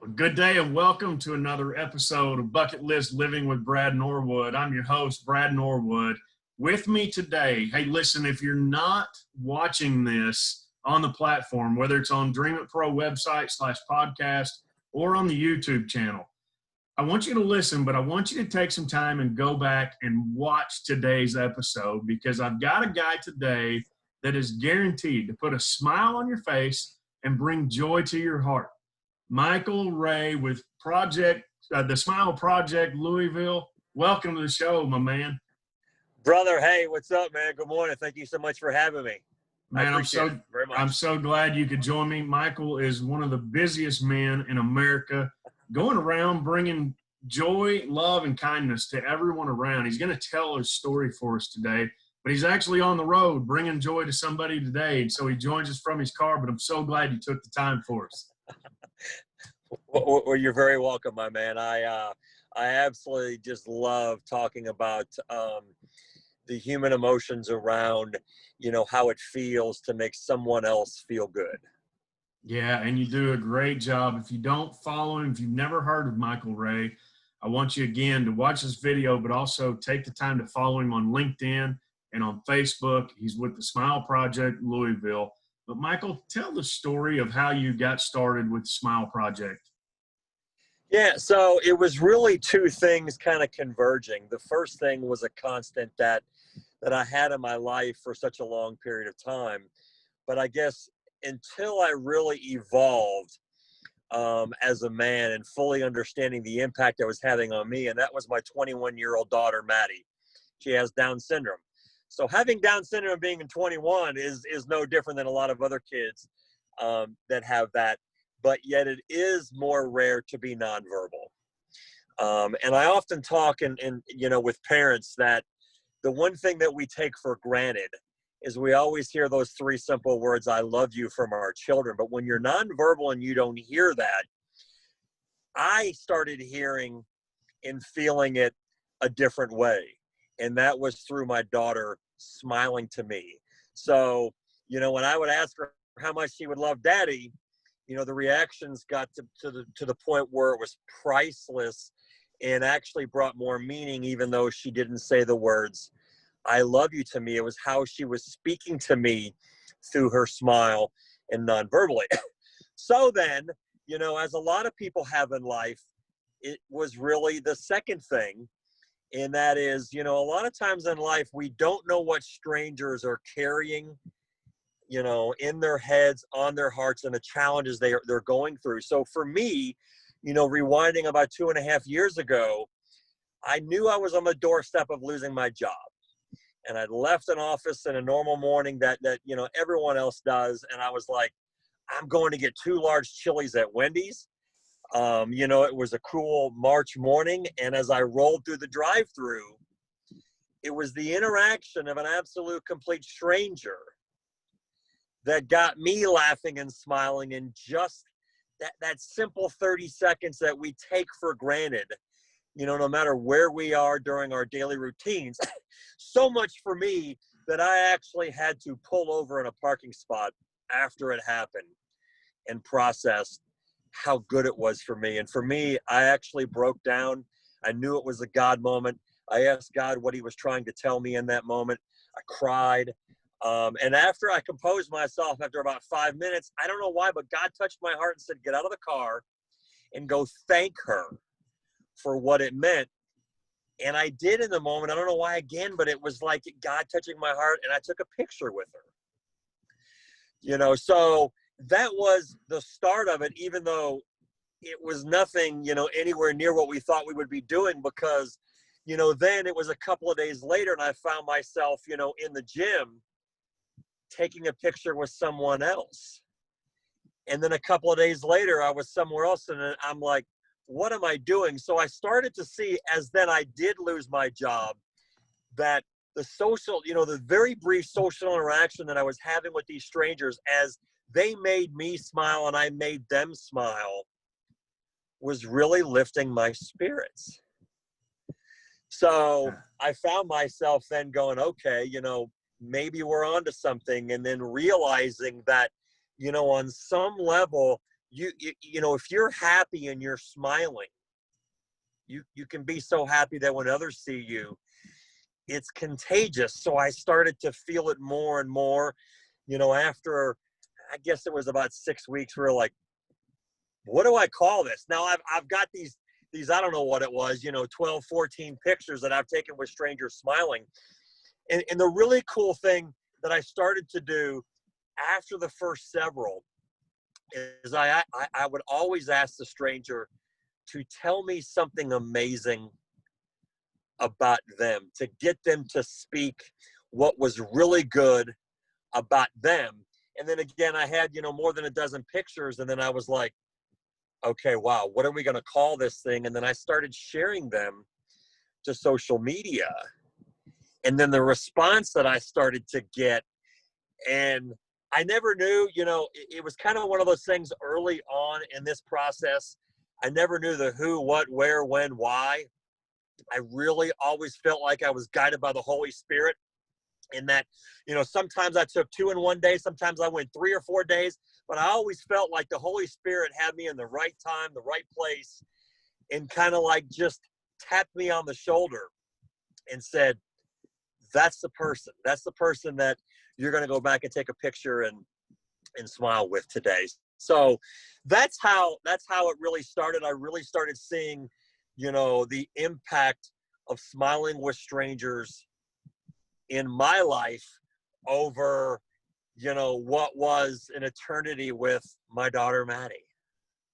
Well, good day and welcome to another episode of Bucket List Living with Brad Norwood. I'm your host, Brad Norwood. With me today, hey, listen, if you're not watching this on the platform, whether it's on DreamIT Pro website /podcast or on the YouTube channel, I want you to listen, but I want you to take some time and go back and watch today's episode because I've got a guy today that is guaranteed to put a smile on your face and bring joy to your heart. Michael Ray with the Smile Project, Louisville. Welcome to the show, my man. Brother, hey, what's up, man? Good morning. Thank you so much for having me. Man, I'm so glad you could join me. Michael is one of the busiest men in America, going around bringing joy, love, and kindness to everyone around. He's going to tell his story for us today, but he's actually on the road bringing joy to somebody today, and so he joins us from his car, but I'm so glad you took the time for us. Well, you're very welcome, my man. I absolutely just love talking about the human emotions around, how it feels to make someone else feel good. Yeah, and you do a great job. If you don't follow him, if you've never heard of Michael Ray, I want you again to watch this video, but also take the time to follow him on LinkedIn and on Facebook. He's with the Smile Project, Louisville. But Michael, tell the story of how you got started with the Smile Project. Yeah, so it was really two things kind of converging. The first thing was a constant that I had in my life for such a long period of time. But I guess until I really evolved as a man and fully understanding the impact it was having on me, and that was my 21-year-old daughter, Maddie. She has Down syndrome. So having Down syndrome and being in 21 is no different than a lot of other kids that have that. But yet it is more rare to be nonverbal. And I often talk and with parents that the one thing that we take for granted is we always hear those three simple words, I love you, from our children. But when you're nonverbal and you don't hear that, I started hearing and feeling it a different way. And that was through my daughter smiling to me. So, when I would ask her how much she would love daddy, the reactions got to the point where it was priceless and actually brought more meaning, even though she didn't say the words, I love you, to me. It was how she was speaking to me through her smile and non-verbally. So then, as a lot of people have in life, it was really the second thing. And that is, a lot of times in life, we don't know what strangers are carrying, in their heads, on their hearts, and the challenges they're going through. So for me, rewinding about 2.5 years ago, I knew I was on the doorstep of losing my job. And I'd left an office in a normal morning that everyone else does. And I was like, I'm going to get 2 large chilies at Wendy's. It was a cool March morning. And as I rolled through the drive-through, it was the interaction of an absolute complete stranger that got me laughing and smiling, and just that simple 30 seconds that we take for granted, no matter where we are during our daily routines. So much for me that I actually had to pull over in a parking spot after it happened and process how good it was for me. And for me, I actually broke down. I knew it was a God moment. I asked God what he was trying to tell me in that moment. I cried. And after I composed myself, after about 5 minutes, I don't know why, but God touched my heart and said, get out of the car and go thank her for what it meant. And I did in the moment. I don't know why again, but it was like God touching my heart, and I took a picture with her. So that was the start of it, even though it was nothing, anywhere near what we thought we would be doing, because, then it was a couple of days later and I found myself, in the gym taking a picture with someone else. And then a couple of days later, I was somewhere else, and I'm like, what am I doing? So I started to see, as then I did lose my job, that the social, the very brief social interaction that I was having with these strangers, as they made me smile and I made them smile, was really lifting my spirits. So I found myself then going, okay, maybe we're onto something. And then realizing that, on some level, you know, if you're happy and you're smiling, you can be so happy that when others see you, it's contagious. So I started to feel it more and more, you know, after, I guess it was about 6 weeks, we were like, what do I call this? Now I've got these, I don't know what it was, you know, 12, 14 pictures that I've taken with strangers smiling. And the really cool thing that I started to do after the first several is I would always ask the stranger to tell me something amazing about them, to get them to speak what was really good about them. And then again, I had, you know, more than a dozen pictures, and then I was like, okay, wow, what are we going to call this thing? And then I started sharing them to social media. And then the response that I started to get, and I never knew, you know, it was kind of one of those things early on in this process. I never knew the who, what, where, when, why. I really always felt like I was guided by the Holy Spirit, in that, you know, sometimes I took 2 in one day, sometimes I went 3 or 4 days, but I always felt like the Holy Spirit had me in the right time, the right place, and kind of like just tapped me on the shoulder and said, that's the person. That's the person that you're going to go back and take a picture and smile with today. So that's how it really started. I really started seeing, you know, the impact of smiling with strangers in my life over, you know, what was an eternity with my daughter, Maddie.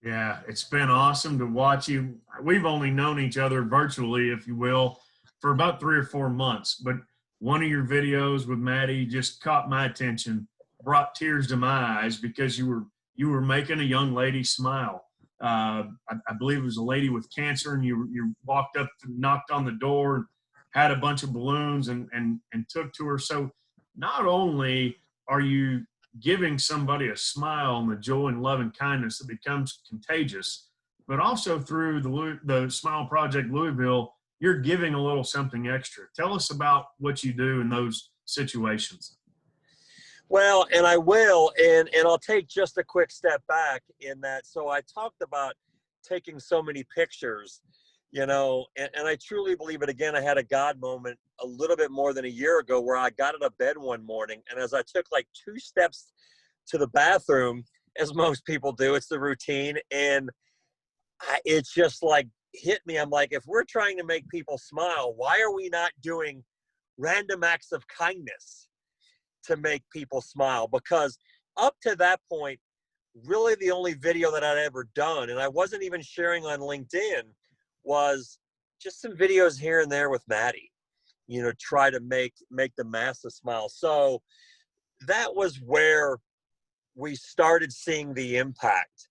Yeah, it's been awesome to watch you. We've only known each other virtually, if you will, for about 3 or 4 months. But one of your videos with Maddie just caught my attention, brought tears to my eyes, because you were making a young lady smile. I believe it was a lady with cancer, and you walked up, knocked on the door, had a bunch of balloons, and took to her. So not only are you giving somebody a smile and the joy and love and kindness that becomes contagious, but also through the Smile Project Louisville, you're giving a little something extra. Tell us about what you do in those situations. Well, and I will, and I'll take just a quick step back in that. So I talked about taking so many pictures, you know, and I truly believe it. Again, I had a God moment a little bit more than a year ago, where I got out of bed one morning, and as I took like 2 steps to the bathroom, as most people do, it's the routine, and it's just like hit me. I'm like, if we're trying to make people smile, why are we not doing random acts of kindness to make people smile? Because up to that point, really the only video that I'd ever done, and I wasn't even sharing on LinkedIn, was just some videos here and there with Maddie, you know, try to make the masses smile. So that was where we started seeing the impact.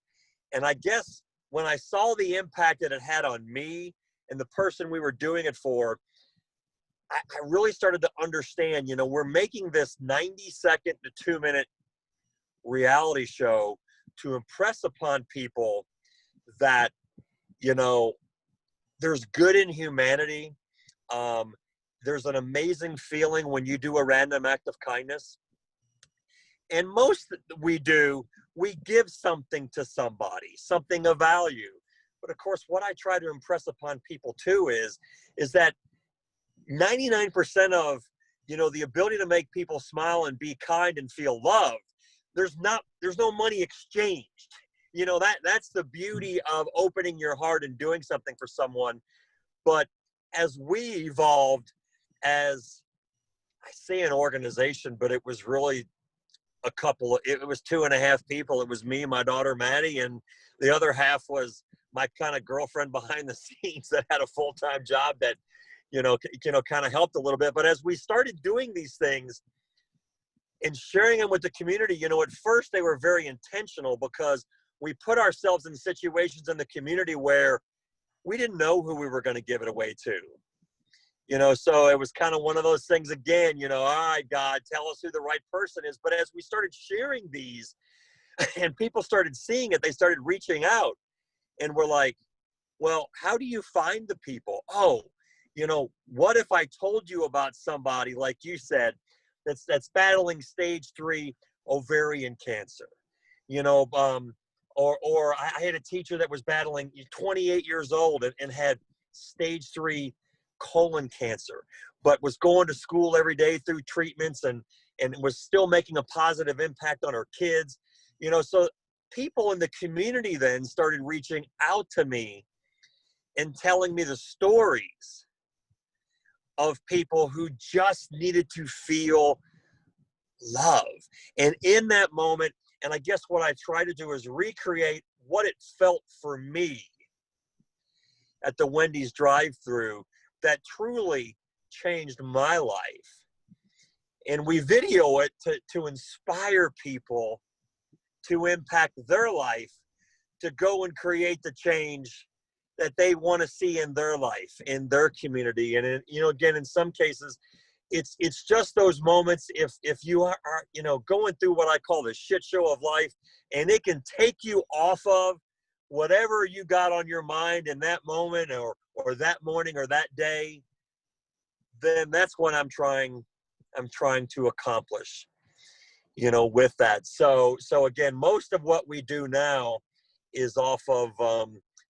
And I guess when I saw the impact that it had on me and the person we were doing it for, I really started to understand, you know, we're making this 90-second to 2-minute reality show to impress upon people that, you know, there's good in humanity. There's an amazing feeling when you do a random act of kindness. And most we give something to somebody, something of value. But of course, what I try to impress upon people too is that 99% of, you know, the ability to make people smile and be kind and feel loved, there's no money exchanged. You know, that's the beauty of opening your heart and doing something for someone. But as we evolved, as I say an organization, but it was really it was 2.5 people. It was me, my daughter, Maddie, and the other half was my kind of girlfriend behind the scenes that had a full-time job that, you know, kind of helped a little bit. But as we started doing these things and sharing them with the community, you know, at first they were very intentional, because we put ourselves in situations in the community where we didn't know who we were going to give it away to. You know, so it was kind of one of those things again, you know, all right, God, tell us who the right person is. But as we started sharing these and people started seeing it, they started reaching out, and we're like, well, how do you find the people? Oh, you know, what if I told you about somebody, like you said, that's battling stage 3 ovarian cancer, you know, Or I had a teacher that was battling 28 years old and had stage 3 colon cancer, but was going to school every day through treatments and was still making a positive impact on her kids. So people in the community then started reaching out to me and telling me the stories of people who just needed to feel love. And in that moment, and I guess what I try to do is recreate what it felt for me at the Wendy's drive-thru that truly changed my life. And we video it to inspire people to impact their life, to go and create the change that they want to see in their life, in their community. And, again, in some cases, it's just those moments if you are going through what I call the shit show of life, and it can take you off of whatever you got on your mind in that moment or that morning or that day, then that's what I'm trying to accomplish, with that. So again, most of what we do now is off of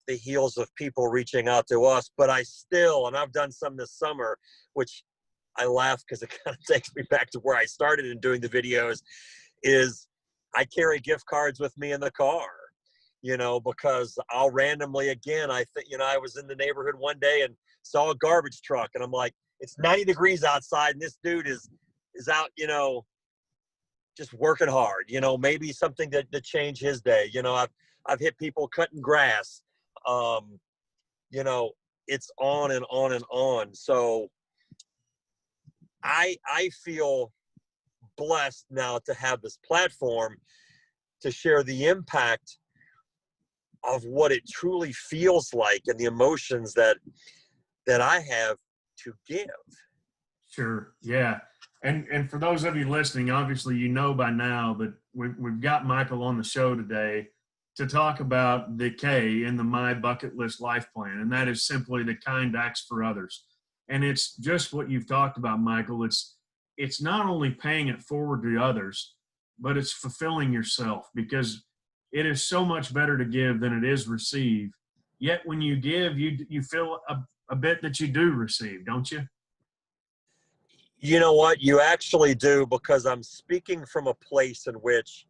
the heels of people reaching out to us, but and I've done some this summer, which I laugh because it kind of takes me back to where I started in doing the videos, is I carry gift cards with me in the car, because I'll randomly, again, I was in the neighborhood one day and saw a garbage truck, and I'm like, it's 90 degrees outside and this dude is out, just working hard, maybe something to change his day. I've hit people cutting grass, it's on and on and on. So I feel blessed now to have this platform to share the impact of what it truly feels like and the emotions that I have to give. Sure. Yeah. And for those of you listening, obviously, by now that we've got Michael on the show today to talk about the K in the My Bucket List Life Plan. And that is simply the kind acts for others. And it's just what you've talked about, Michael. It's not only paying it forward to others, but it's fulfilling yourself, because it is so much better to give than it is receive. Yet when you give, you feel a bit that you do receive, don't you? You know what? You actually do, because I'm speaking from a place in which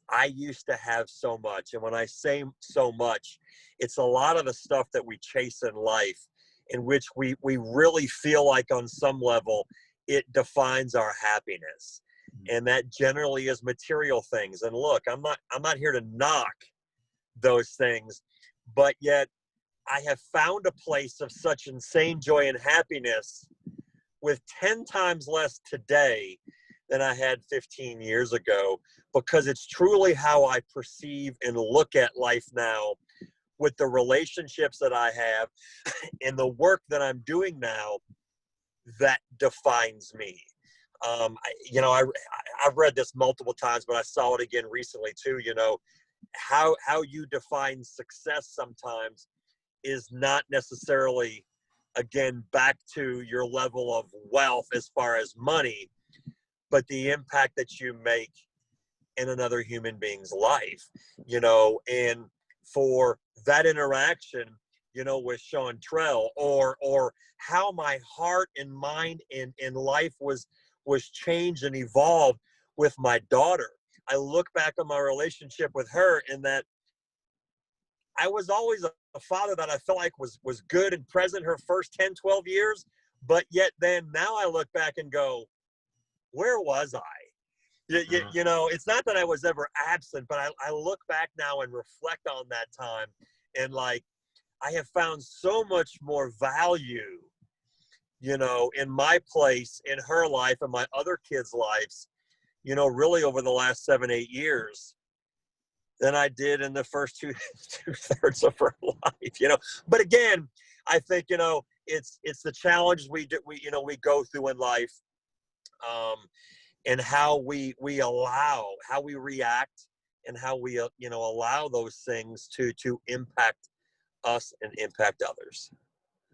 I used to have so much. And when I say so much, it's a lot of the stuff that we chase in life, in which we really feel like on some level it defines our happiness. And that generally is material things. And look, I'm not here to knock those things, but yet I have found a place of such insane joy and happiness with 10 times less today than I had 15 years ago, because it's truly how I perceive and look at life now, with the relationships that I have and the work that I'm doing now, that defines me. I've read this multiple times, but I saw it again recently too. How you define success sometimes is not necessarily, again, back to your level of wealth as far as money, but the impact that you make in another human being's life, and for that interaction, with Sean Trell, or how my heart and mind and life was changed and evolved with my daughter. I look back on my relationship with her, and that I was always a father that I felt like was good and present her first 10, 12 years. But yet then now I look back and go, where was I? It's not that I was ever absent, but I look back now and reflect on that time. And like, I have found so much more value, in my place, in her life, and my other kids' lives, really over the last 7-8 years, than I did in the first two-thirds of her life, But again, I think, it's the challenges we go through in life, and how we allow, how we react, and how we, allow those things to impact us and impact others.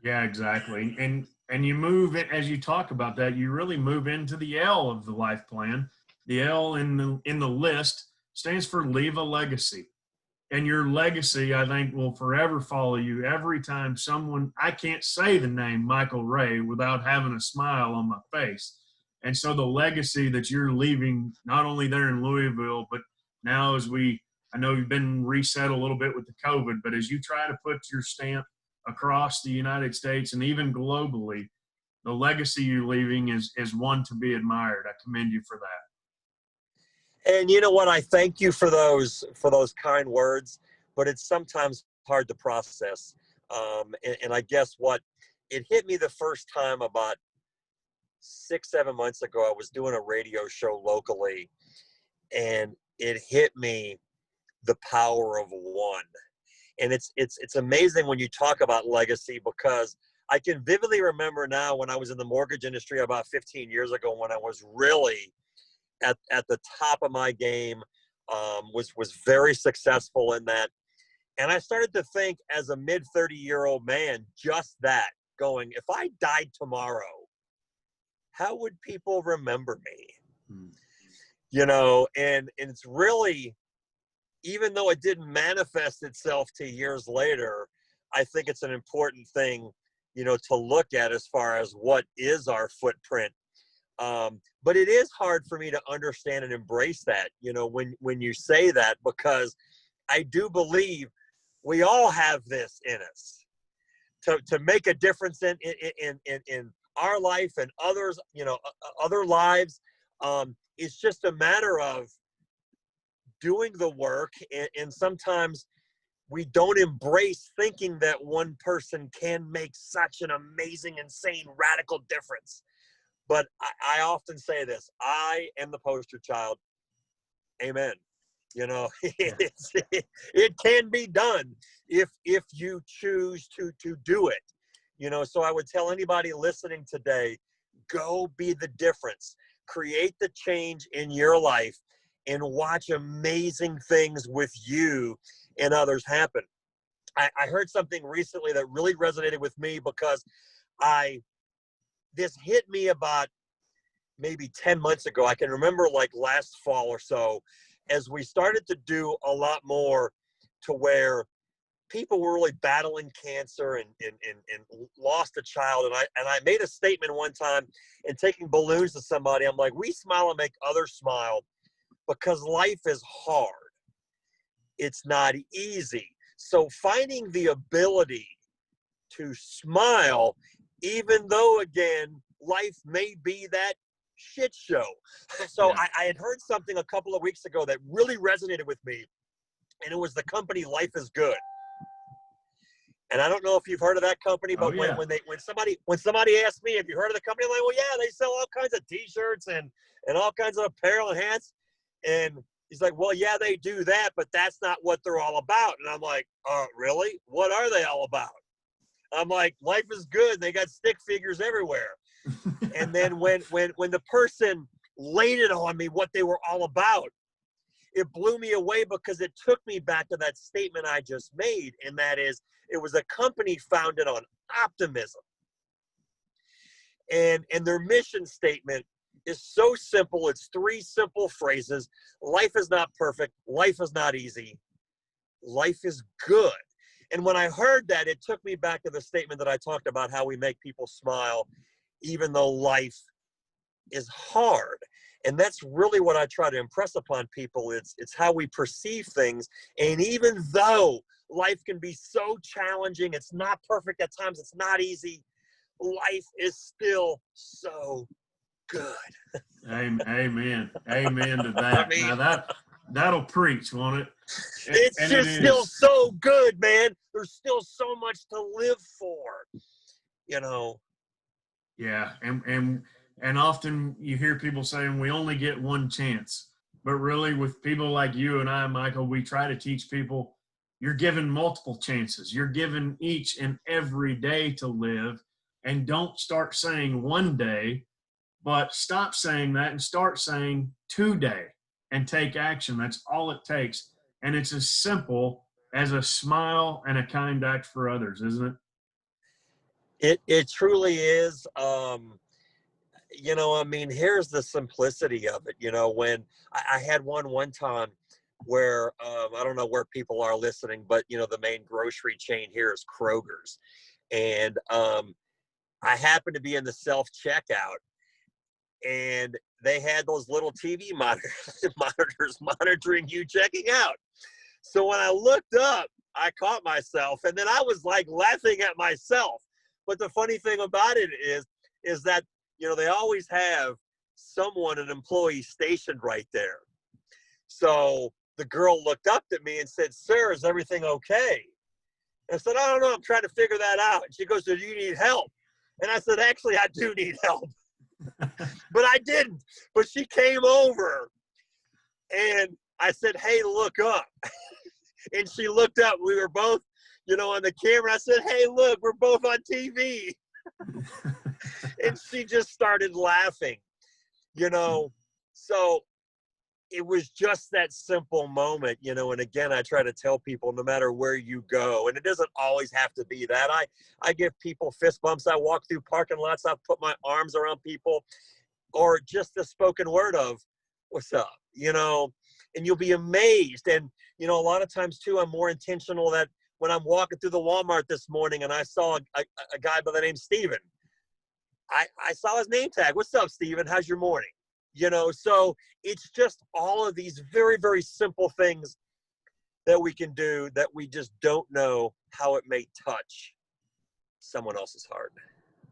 Yeah, exactly. And you move it, as you talk about that, you really move into the L of the life plan. The L in the list stands for leave a legacy. And your legacy, I think, will forever follow you every time someone, I can't say the name Michael Ray without having a smile on my face. And so the legacy that you're leaving, not only there in Louisville, but now I know you've been reset a little bit with the COVID, but as you try to put your stamp across the United States and even globally, the legacy you're leaving is one to be admired. I commend you for that. And you know what? I thank you for those kind words, but it's sometimes hard to process. And I guess what it hit me the first time about 6-7 months ago. I was doing a radio show locally, and it hit me the power of one. And it's amazing when you talk about legacy, because I can vividly remember now when I was in the mortgage industry about 15 years ago, when I was really at the top of my game, was very successful in that. And I started to think as a mid 30-year-old man, just that, going, if I died tomorrow, how would people remember me? You know, and it's really, even though it didn't manifest itself to years later, I think it's an important thing, you know, to look at as far as what is our footprint. But it is hard for me to understand and embrace that, you know, when you say that, because I do believe we all have this in us to make a difference in our life and others, you know, other lives. It's just a matter of doing the work, and sometimes we don't embrace thinking that one person can make such an amazing, insane, radical difference. But I often say this: I am the poster child. Amen. You know, it can be done if you choose to do it. You know, so I would tell anybody listening today, go be the difference, create the change in your life, and watch amazing things with you and others happen. I heard something recently that really resonated with me, because this hit me about maybe 10 months ago. I can remember like last fall or so, as we started to do a lot more to where people were really battling cancer and lost a child. And I made a statement one time, and taking balloons to somebody, I'm like, we smile and make others smile, because life is hard. It's not easy. So finding the ability to smile, even though, again, life may be that shit show. So yeah. I had heard something a couple of weeks ago that really resonated with me, and it was the company Life is Good. And I don't know if you've heard of that company, but when somebody asks me, have you heard of the company? I'm like, well, yeah, they sell all kinds of T-shirts and all kinds of apparel and hats. And he's like, well, yeah, they do that, but that's not what they're all about. And I'm like, really? What are they all about? I'm like, Life is Good. They got stick figures everywhere. And then when the person laid it on me what they were all about, it blew me away, because it took me back to that statement I just made. And that is, it was a company founded on optimism. And their mission statement is so simple. It's 3 simple phrases. Life is not perfect. Life is not easy. Life is good. And when I heard that, it took me back to the statement that I talked about, how we make people smile, even though life is hard. And that's really what I try to impress upon people. It's how we perceive things. And even though life can be so challenging, it's not perfect at times, it's not easy, life is still so good. Amen. Amen to that. I mean, now that'll preach, won't it? It's just still so good, man. There's still so much to live for, you know. Yeah, and often you hear people saying we only get one chance. But really, with people like you and I, Michael, we try to teach people you're given multiple chances. You're given each and every day to live. And don't start saying one day, but stop saying that and start saying today, and take action. That's all it takes. And it's as simple as a smile and a kind act for others, isn't it? It truly is. You know, I mean, here's the simplicity of it. You know, when I had one time, where I don't know where people are listening, but the main grocery chain here is Kroger's, and I happened to be in the self-checkout, and they had those little TV monitors monitoring you checking out. So when I looked up, I caught myself, and then I was like laughing at myself. But the funny thing about it is that, they always have someone, an employee stationed right there. So the girl looked up at me and said, "Sir, is everything okay?" And I said, "I don't know. I'm trying to figure that out." And she goes, "Do you need help?" And I said, "Actually, I do need help." But I didn't. But she came over, and I said, "Hey, look up." And she looked up. We were both, on the camera. I said, "Hey, look, we're both on TV." And she just started laughing, So it was just that simple moment, and again, I try to tell people, no matter where you go, and it doesn't always have to be that. I give people fist bumps. I walk through parking lots. I put my arms around people, or just the spoken word of "what's up," and you'll be amazed. And, a lot of times too, I'm more intentional that when I'm walking through the Walmart this morning and I saw a guy by the name Steven, I saw his name tag. "What's up, Steven? How's your morning?" So it's just all of these very, very simple things that we can do that we just don't know how it may touch someone else's heart.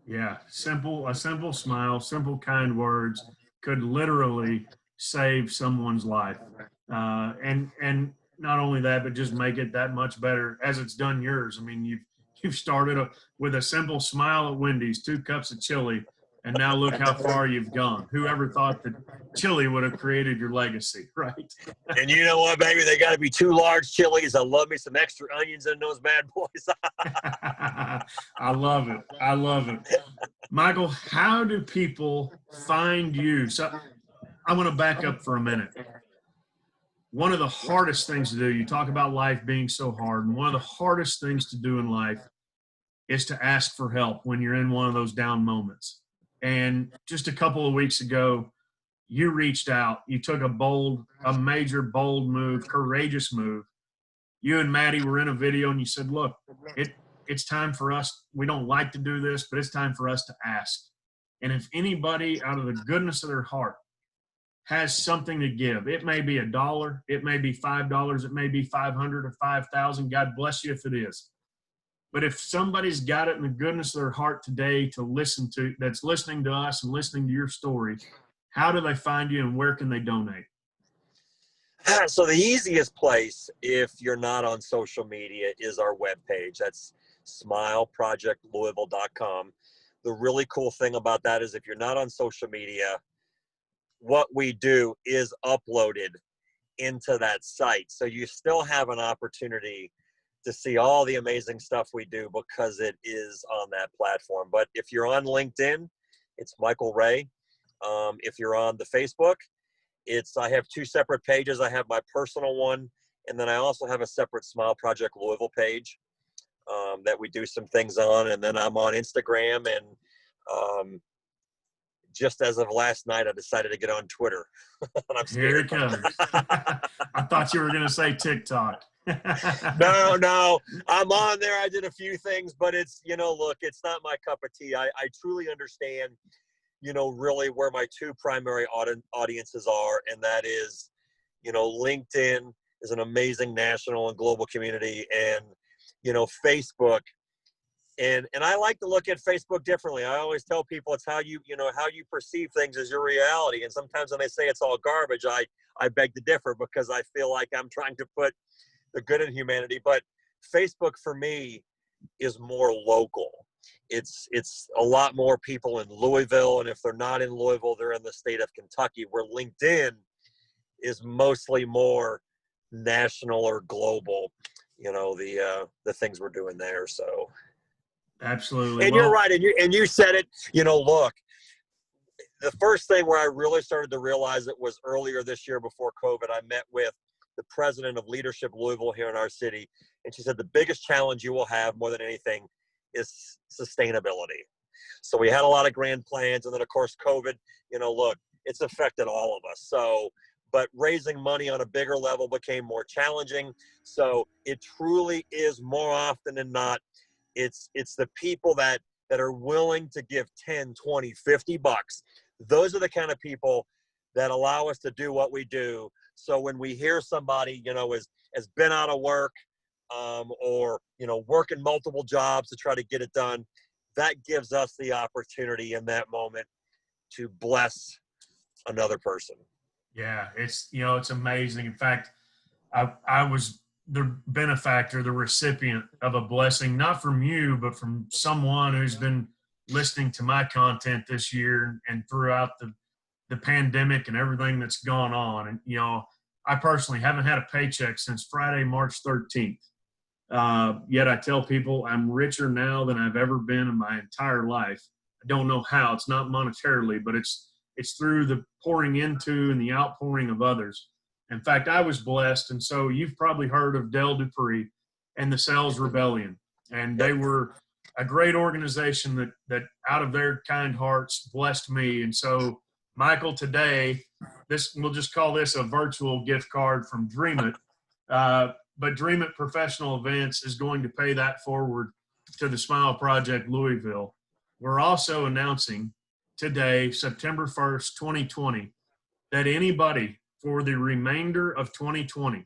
Yeah, a simple smile, simple kind words could literally save someone's life. And not only that, but just make it that much better as it's done yours. I mean, you've started with a simple smile at Wendy's, 2 cups of chili, and now look how far you've gone. Whoever thought that chili would have created your legacy, right? And you know what, baby? They got to be 2 large chilies. I love me some extra onions in those bad boys. I love it. I love it. Michael, how do people find you? So I want to back up for a minute. One of the hardest things to do, you talk about life being so hard, and one of the hardest things to do in life is to ask for help when you're in one of those down moments. And just a couple of weeks ago, you reached out. You took a major, bold move, courageous move. You and Maddie were in a video, and you said, "Look, it's time for us. We don't like to do this, but it's time for us to ask." And if anybody out of the goodness of their heart has something to give, it may be $1, it may be $5, it may be 500 or 5,000. God bless you if it is. But if somebody's got it in the goodness of their heart today to listen to, that's listening to us and listening to your story, how do they find you and where can they donate? So the easiest place, if you're not on social media, is our webpage. That's smileprojectlouisville.com. The really cool thing about that is if you're not on social media, what we do is uploaded into that site. So you still have an opportunity to see all the amazing stuff we do because it is on that platform. But if you're on LinkedIn, it's Michael Ray. If you're on the Facebook, I have 2 separate pages. I have my personal one, and then I also have a separate Smile Project Louisville page that we do some things on. And then I'm on Instagram, and just as of last night, I decided to get on Twitter. And I'm Here it scared. comes. I thought you were going to say TikTok. No, I'm on there. I did a few things, but it's, look, it's not my cup of tea. I truly understand, really where my 2 primary audiences are. And that is, LinkedIn is an amazing national and global community, and, Facebook. And I like to look at Facebook differently. I always tell people it's how you perceive things is your reality. And sometimes when they say it's all garbage, I beg to differ because I feel like I'm trying to put the good in humanity. But Facebook for me is more local. It's a lot more people in Louisville. And if they're not in Louisville, they're in the state of Kentucky, where LinkedIn is mostly more national or global, the things we're doing there. So. Absolutely. And you're right. And you said it, look, the first thing where I really started to realize it was earlier this year before COVID. I met with the president of Leadership Louisville here in our city. And she said, the biggest challenge you will have more than anything is sustainability. So we had a lot of grand plans. And then of course, COVID, look, it's affected all of us. So, but raising money on a bigger level became more challenging. So it truly is, more often than not, it's the people that are willing to give 10, 20, 50 bucks. Those are the kind of people that allow us to do what we do. So when we hear somebody, has been out of work, or, working multiple jobs to try to get it done, that gives us the opportunity in that moment to bless another person. Yeah, it's amazing. In fact, I was the benefactor, the recipient of a blessing, not from you, but from someone who's been listening to my content this year and throughout the pandemic and everything that's gone on. And, I personally haven't had a paycheck since Friday, March 13th. Yet I tell people I'm richer now than I've ever been in my entire life. I don't know how. It's not monetarily, but it's through the pouring into and the outpouring of others. In fact, I was blessed, and so you've probably heard of Del Dupree and the Sales Rebellion, and they were a great organization that out of their kind hearts blessed me. And so, Michael, today, we'll just call this a virtual gift card from DreamIT. But DreamIT Professional Events is going to pay that forward to the Smile Project Louisville. We're also announcing today, September 1st, 2020, that anybody for the remainder of 2020,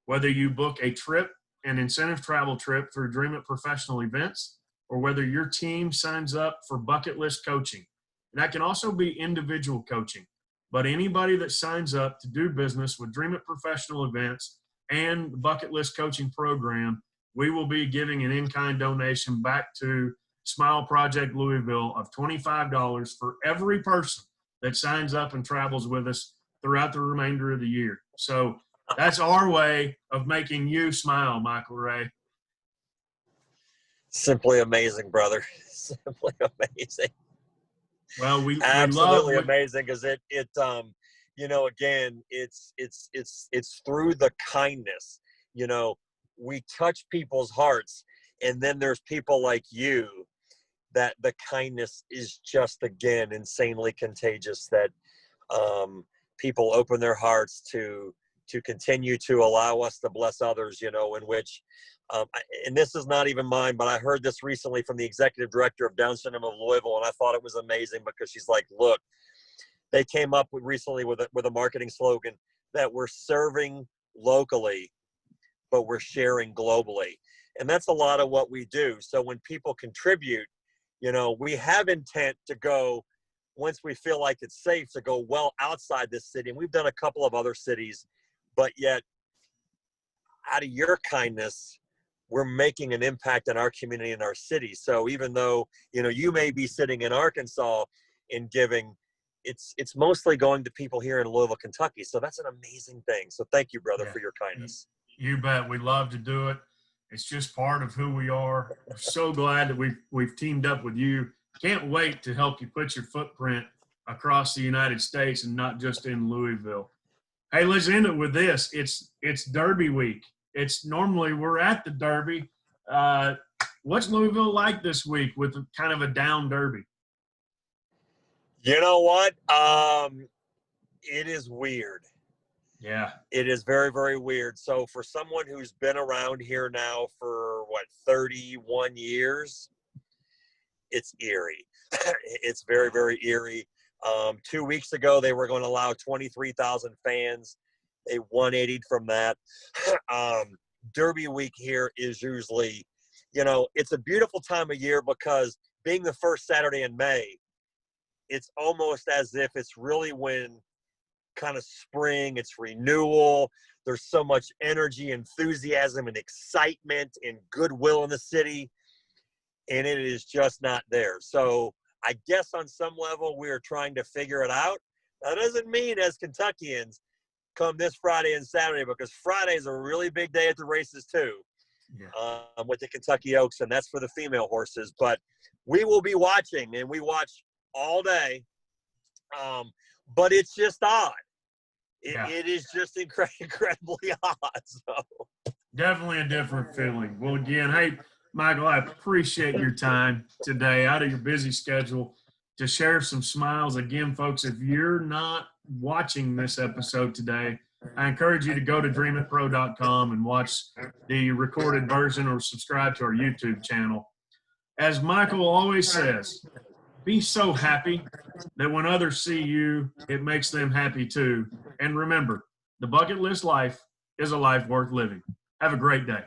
whether you book a trip, an incentive travel trip through DreamIT Professional Events, or whether your team signs up for bucket list coaching, and that can also be individual coaching, but anybody that signs up to do business with DreamIT Professional Events and the bucket list coaching program, we will be giving an in-kind donation back to Smile Project Louisville of $25 for every person that signs up and travels with us throughout the remainder of the year. So that's our way of making you smile, Michael Ray. Simply amazing, brother. Simply amazing. Well, we absolutely love amazing, because it again, it's through the kindness. We touch people's hearts, and then there's people like you that the kindness is just, again, insanely contagious, that people open their hearts to continue to allow us to bless others, in which, and this is not even mine, but I heard this recently from the executive director of Down Syndrome of Louisville, and I thought it was amazing, because she's like, look, they came up recently with a marketing slogan that we're serving locally, but we're sharing globally. And that's a lot of what we do. So when people contribute, we have intent to go, once we feel like it's safe, to go well outside this city. And we've done a couple of other cities, but yet out of your kindness, we're making an impact in our community and our city. So even though, you may be sitting in Arkansas and giving, it's mostly going to people here in Louisville, Kentucky. So that's an amazing thing. So thank you, brother, for your kindness. You bet. We love to do it. It's just part of who we are. We're so glad that we've teamed up with you. Can't wait to help you put your footprint across the United States and not just in Louisville. Hey, let's end it with this. It's Derby week. It's normally we're at the Derby. What's Louisville like this week with kind of a down Derby? You know what? It is weird. Yeah. It is very, very weird. So for someone who's been around here now for 31 years, it's eerie. It's very, very eerie. 2 weeks ago, they were going to allow 23,000 fans. They 180'd from that. Derby week here is usually, it's a beautiful time of year, because being the first Saturday in May, it's almost as if it's really when kind of spring, it's renewal. There's so much energy, enthusiasm, and excitement and goodwill in the city, and it is just not there. So I guess on some level we're trying to figure it out. That doesn't mean, as Kentuckians, come this Friday and Saturday, because Friday is a really big day at the races too, with the Kentucky Oaks, and that's for the female horses. But we will be watching, and we watch all day. But it's just odd. It is just incredibly odd. So definitely a different feeling. Well, again, hey, Michael, I appreciate your time today out of your busy schedule to share some smiles. Again, folks, if you're not watching this episode today, I encourage you to go to dreamitpro.com and watch the recorded version or subscribe to our YouTube channel. As Michael always says, be so happy that when others see you, it makes them happy too. And remember, the bucket list life is a life worth living. Have a great day.